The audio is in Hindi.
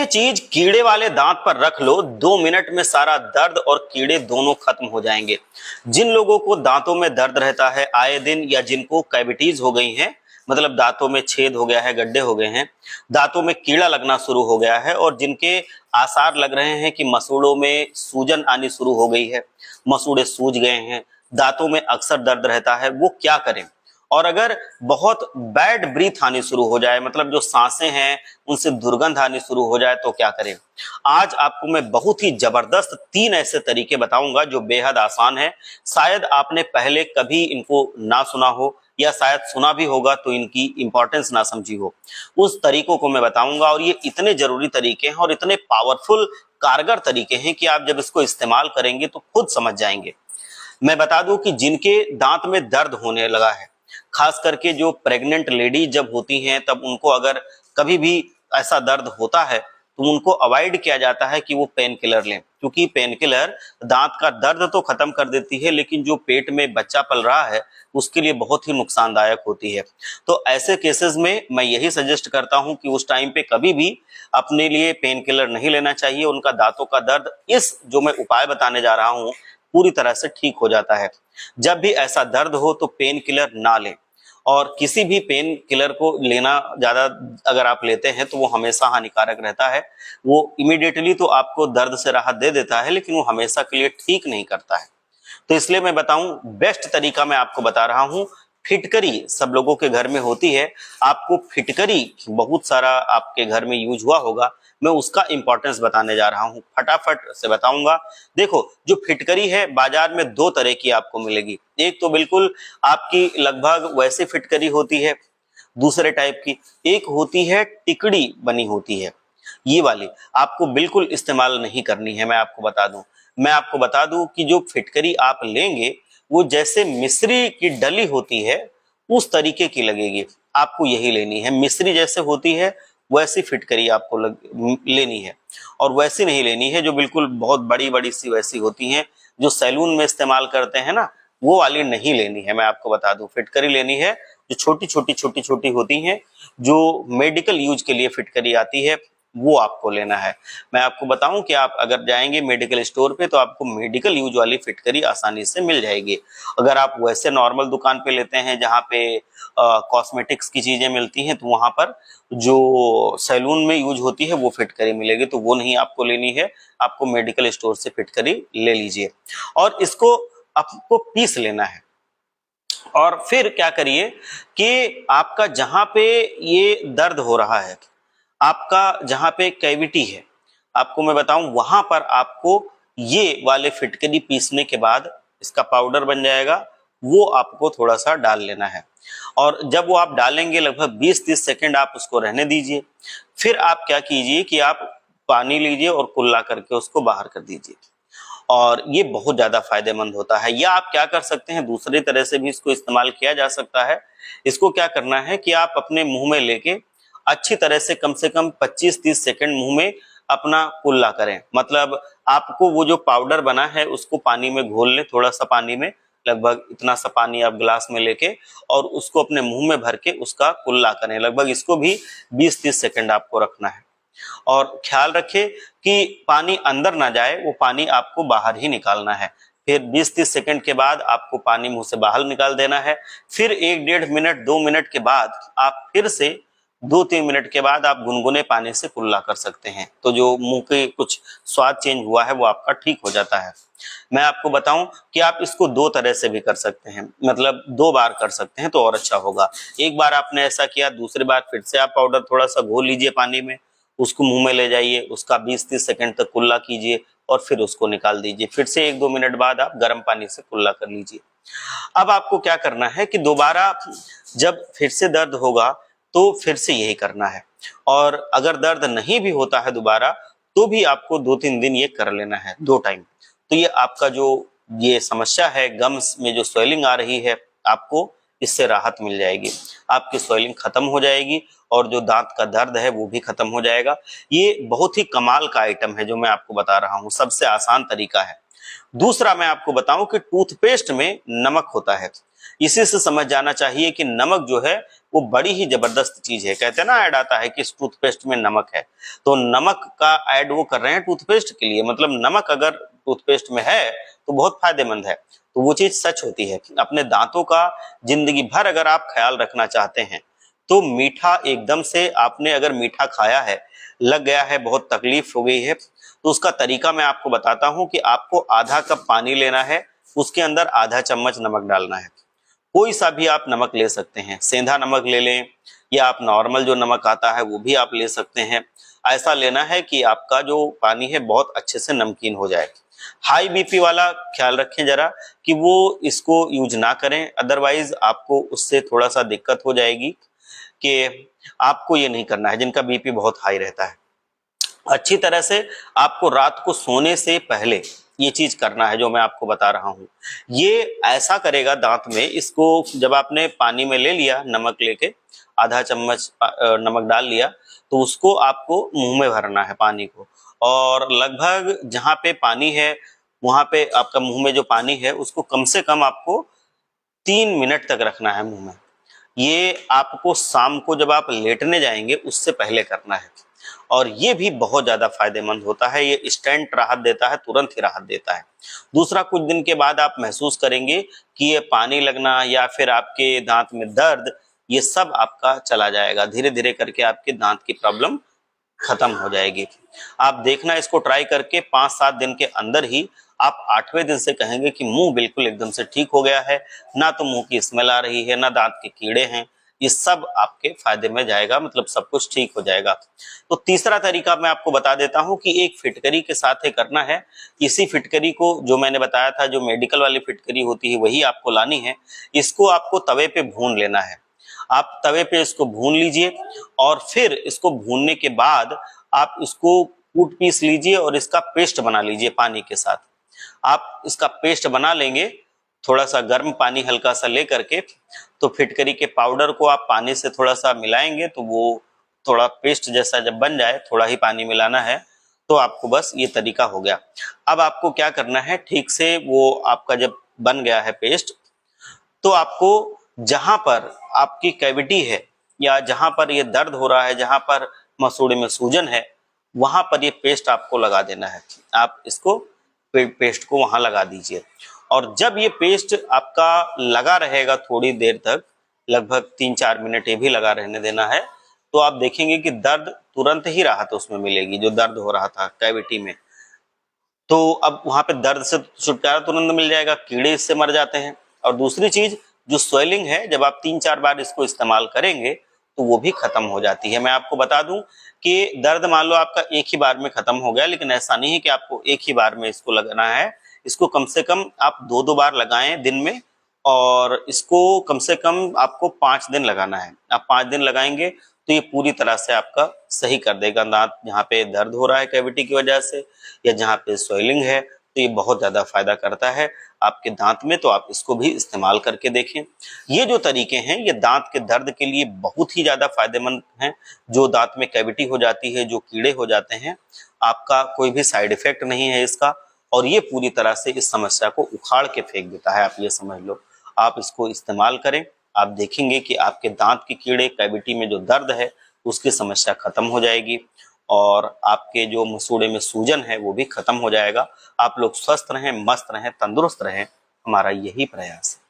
चीज कीड़े वाले दांत पर रख लो, 2 मिनट में सारा दर्द और कीड़े दोनों खत्म हो जाएंगे। जिन लोगों को दांतों में दर्द रहता है आए दिन, या जिनको कैविटीज हो गई हैं, मतलब दांतों में छेद हो गया है, गड्ढे हो गए हैं, दांतों में कीड़ा लगना शुरू हो गया है, और जिनके आसार लग रहे हैं कि मसूड़ों में सूजन आनी शुरू हो गई है, मसूड़े सूज गए हैं, दांतों में अक्सर दर्द रहता है, वो क्या करें? और अगर बहुत बैड ब्रीथ आनी शुरू हो जाए, मतलब जो सांसें हैं उनसे दुर्गंध आनी शुरू हो जाए, तो क्या करें? आज आपको मैं बहुत ही जबरदस्त 3 ऐसे तरीके बताऊंगा जो बेहद आसान है। शायद आपने पहले कभी इनको ना सुना हो, या शायद सुना भी होगा तो इनकी इंपॉर्टेंस ना समझी हो। उस तरीकों को मैं बताऊंगा, और ये इतने जरूरी तरीके हैं और इतने पावरफुल कारगर तरीके हैं कि आप जब इसको इस्तेमाल करेंगे तो खुद समझ जाएंगे। मैं बता दूं कि जिनके दांत में दर्द होने लगा है, खास करके जो प्रेग्नेंट लेडी जब होती हैं, तब उनको अगर कभी भी ऐसा दर्द होता है तो उनको अवॉइड किया जाता है कि वो पेन किलर लें, क्योंकि पेन किलर दांत का दर्द तो खत्म कर देती है, लेकिन जो पेट में बच्चा पल रहा है उसके लिए बहुत ही नुकसानदायक होती है। तो ऐसे केसेस में मैं यही सजेस्ट करता हूं कि उस टाइम पे कभी भी अपने लिए पेन किलर नहीं लेना चाहिए। उनका दांतों का दर्द इस जो मैं उपाय बताने जा रहा हूं पूरी तरह से ठीक हो जाता है। जब भी ऐसा दर्द हो तो पेन किलर ना लें, और किसी भी पेन किलर को लेना ज्यादा अगर आप लेते हैं तो वो हमेशा हानिकारक रहता है। वो इमीडिएटली तो आपको दर्द से राहत दे देता है, लेकिन वो हमेशा के लिए ठीक नहीं करता है। तो इसलिए मैं बताऊं, बेस्ट तरीका मैं आपको बता रहा हूं। फिटकरी सब लोगों के घर में होती है, आपको फिटकरी बहुत सारा आपके घर में यूज हुआ होगा, मैं उसका इंपॉर्टेंस बताने जा रहा हूं, फटाफट से बताऊंगा। देखो, जो फिटकरी है बाजार में 2 तरह की आपको मिलेगी। एक तो बिल्कुल आपकी लगभग वैसे फिटकरी होती है, दूसरे टाइप की एक होती है टिकड़ी बनी होती है। ये वाली आपको बिल्कुल इस्तेमाल नहीं करनी है। मैं आपको बता दूं कि जो फिटकरी आप लेंगे वो जैसे मिस्री की डली होती है उस तरीके की लगेगी, आपको यही लेनी है। मिस्री जैसे होती है वैसी फिटकरी आपको लेनी है, और वैसी नहीं लेनी है जो बिल्कुल बहुत बड़ी बड़ी सी वैसी होती हैं जो सैलून में इस्तेमाल करते हैं ना, वो वाली नहीं लेनी है। मैं आपको बता दूं, फिटकरी लेनी है जो छोटी छोटी होती हैं, जो मेडिकल यूज के लिए फिटकरी आती है, वो आपको लेना है। मैं आपको बताऊं कि आप अगर जाएंगे मेडिकल स्टोर पे तो आपको मेडिकल यूज वाली फिटकरी आसानी से मिल जाएगी। अगर आप वैसे नॉर्मल दुकान पे लेते हैं जहां पे कॉस्मेटिक्स की चीजें मिलती हैं, तो वहां पर जो सैलून में यूज होती है वो फिटकरी मिलेगी, तो वो नहीं आपको लेनी है। आपको मेडिकल स्टोर से फिटकरी ले लीजिए, और इसको आपको पीस लेना है। और फिर क्या करिए कि आपका जहां पे ये दर्द हो रहा है, आपका जहां पे कैविटी है, आपको मैं बताऊं वहां पर आपको ये वाले फिटकरी पीसने के बाद इसका पाउडर बन जाएगा, वो आपको थोड़ा सा डाल लेना है। और जब वो आप डालेंगे लगभग 20-30 सेकंड आप उसको रहने दीजिए। फिर आप क्या कीजिए कि आप पानी लीजिए और कुल्ला करके उसको बाहर कर दीजिए, और ये बहुत ज्यादा फायदेमंद होता है। या आप क्या कर सकते हैं, दूसरी तरह से भी इसको इस्तेमाल किया जा सकता है। इसको क्या करना है कि आप अपने मुंह में लेके अच्छी तरह से कम 25-30 सेकंड मुंह में अपना कुल्ला करें। मतलब आपको वो जो पाउडर बना है उसको पानी में घोल लें, थोड़ा सा पानी में, लगभग इतना सा पानी आप गिलास में लेके, और उसको अपने मुंह में भर के उसका कुल्ला करें। लगभग इसको भी 20-30 सेकंड आपको रखना है, और ख्याल रखें कि पानी अंदर ना जाए, वो पानी आपको बाहर ही निकालना है। फिर 20-30 सेकंड के बाद आपको पानी मुंह से बाहर निकाल देना है। फिर 1-1.5 मिनट 2 मिनट के बाद आप फिर से 2-3 मिनट के बाद आप गुनगुने पानी से कुल्ला कर सकते हैं, तो जो मुंह के कुछ स्वाद चेंज हुआ है वो आपका ठीक हो जाता है। मैं आपको बताऊं कि आप इसको 2 तरह से भी कर सकते हैं, मतलब 2 बार कर सकते हैं तो और अच्छा होगा। एक बार आपने ऐसा किया, दूसरी बार फिर से आप पाउडर थोड़ा सा घोल लीजिए पानी में, उसको मुंह में ले जाइए, उसका 20-30 सेकंड तक कुल्ला कीजिए, और फिर उसको निकाल दीजिए। फिर से 1-2 मिनट बाद आप गर्म पानी से कुल्ला कर लीजिए। अब आपको क्या करना है कि दोबारा जब फिर से दर्द होगा तो फिर से यही करना है, और अगर दर्द नहीं भी होता है दोबारा तो भी आपको 2-3 दिन ये कर लेना है, 2 टाइम। तो ये आपका जो ये समस्या है, गम्स में जो स्वेलिंग आ रही है, आपको इससे राहत मिल जाएगी। आपकी स्वेलिंग खत्म हो जाएगी, और जो दांत का दर्द है वो भी खत्म हो जाएगा। ये बहुत ही कमाल का आइटम है जो मैं आपको बता रहा हूँ, सबसे आसान तरीका है। दूसरा मैं आपको बताऊं कि टूथपेस्ट में नमक होता है। इसी से समझ जाना चाहिए कि नमक जो है वो बड़ी ही जबरदस्त चीज है। कहते हैं ना, ऐड आता है कि इस टूथपेस्ट में नमक है, तो नमक का ऐड वो कर रहे हैं टूथपेस्ट के लिए। मतलब नमक अगर टूथपेस्ट में है तो बहुत फायदेमंद है। तो वो चीज सच होती है। अपने दांतों का जिंदगी भर अगर आप ख्याल रखना चाहते हैं तो मीठा एकदम से, आपने अगर मीठा खाया है, लग गया है, बहुत तकलीफ हो गई है, तो उसका तरीका मैं आपको बताता हूं कि आपको आधा कप पानी लेना है, उसके अंदर आधा चम्मच नमक डालना है। कोई सा भी आप नमक ले सकते हैं, सेंधा नमक ले लें या आप नॉर्मल जो नमक आता है वो भी आप ले सकते हैं। ऐसा लेना है कि आपका जो पानी है बहुत अच्छे से नमकीन हो जाए। हाई बीपी वाला ख्याल रखें जरा कि वो इसको यूज ना करें, अदरवाइज आपको उससे थोड़ा सा दिक्कत हो जाएगी। कि आपको ये नहीं करना है जिनका बीपी बहुत हाई रहता है। अच्छी तरह से आपको रात को सोने से पहले ये चीज करना है जो मैं आपको बता रहा हूं। ये ऐसा करेगा दांत में, इसको जब आपने पानी में ले लिया, नमक लेके आधा चम्मच नमक डाल लिया, तो उसको आपको मुंह में भरना है पानी को, और लगभग जहां पे पानी है वहां पे आपका मुंह में जो पानी है उसको कम से कम आपको 3 मिनट तक रखना है मुंह में। ये आपको शाम को जब आप लेटने जाएंगे उससे पहले करना है, और ये भी बहुत ज्यादा फायदेमंद होता है। ये इंस्टेंट राहत देता है, तुरंत ही राहत देता है। दूसरा, कुछ दिन के बाद आप महसूस करेंगे कि ये पानी लगना या फिर आपके दांत में दर्द, ये सब आपका चला जाएगा। धीरे धीरे करके आपके दांत की प्रॉब्लम खत्म हो जाएगी। आप देखना, इसको ट्राई करके 5-7 दिन के अंदर ही आप 8वें दिन से कहेंगे कि मुंह बिल्कुल एकदम से ठीक हो गया है, ना तो मुंह की स्मेल आ रही है, ना दांत के कीड़े हैं। ये सब आपके फायदे में जाएगा, मतलब सब कुछ ठीक हो जाएगा। तो तीसरा तरीका मैं आपको बता देता हूं कि एक फिटकरी के साथ ये करना है। इसी फिटकरी को, जो मैंने बताया था, जो मेडिकल वाली फिटकरी होती है, वही आपको लानी है। इसको आपको तवे पे भून लेना है। आप तवे पे इसको भून लीजिए, और फिर इसको भूनने के बाद आप इसको कूट पीस लीजिए और इसका पेस्ट बना लीजिए पानी के साथ। आप इसका पेस्ट बना लेंगे, थोड़ा सा गर्म पानी हल्का सा ले करके, तो फिटकरी के पाउडर को आप पानी से थोड़ा सा मिलाएंगे, तो वो थोड़ा पेस्ट जैसा जब बन जाए, थोड़ा ही पानी मिलाना है, तो आपको बस ये तरीका हो गया। अब आपको क्या करना है, ठीक से वो आपका जब बन गया है पेस्ट, तो आपको जहां पर आपकी कैविटी है या जहां पर ये दर्द हो रहा है, जहां पर मसूड़े में सूजन है, वहां पर ये पेस्ट आपको लगा देना है। आप इसको पेस्ट को वहां लगा दीजिए, और जब ये पेस्ट आपका लगा रहेगा थोड़ी देर तक, लगभग 3-4 मिनट ये भी लगा रहने देना है, तो आप देखेंगे कि दर्द तुरंत ही राहत उसमें मिलेगी। जो दर्द हो रहा था कैविटी में, तो अब वहां पे दर्द से छुटकारा तुरंत मिल जाएगा, कीड़े इससे मर जाते हैं। और दूसरी चीज, जो स्वेलिंग है, जब आप 3-4 बार इसको इस्तेमाल करेंगे तो वो भी खत्म हो जाती है। मैं आपको बता दूं कि दर्द मान लो आपका एक ही बार में खत्म हो गया, लेकिन ऐसा नहीं है कि आपको एक ही बार में इसको लगाना है। इसको कम से कम आप 2-2 बार लगाएं दिन में, और इसको कम से कम आपको 5 दिन लगाना है। आप 5 दिन लगाएंगे तो ये पूरी तरह से आपका सही कर देगा दांत, जहाँ पे दर्द हो रहा है कैविटी की वजह से या जहाँ पे स्वेलिंग है, तो ये बहुत ज्यादा फायदा करता है आपके दांत में। तो आप इसको भी इस्तेमाल करके देखें। ये जो तरीके हैं, ये दांत के दर्द के लिए बहुत ही ज्यादा फायदेमंद हैं। जो दांत में कैविटी हो जाती है, जो कीड़े हो जाते हैं, आपका कोई भी साइड इफेक्ट नहीं है इसका, और ये पूरी तरह से इस समस्या को उखाड़ के फेंक देता है, आप ये समझ लो। आप इसको इस्तेमाल करें, आप देखेंगे कि आपके दांत के कीड़े, कैविटी में जो दर्द है, उसकी समस्या खत्म हो जाएगी, और आपके जो मसूड़े में सूजन है वो भी खत्म हो जाएगा। आप लोग स्वस्थ रहें, मस्त रहें, तंदुरुस्त रहें, हमारा यही प्रयास है।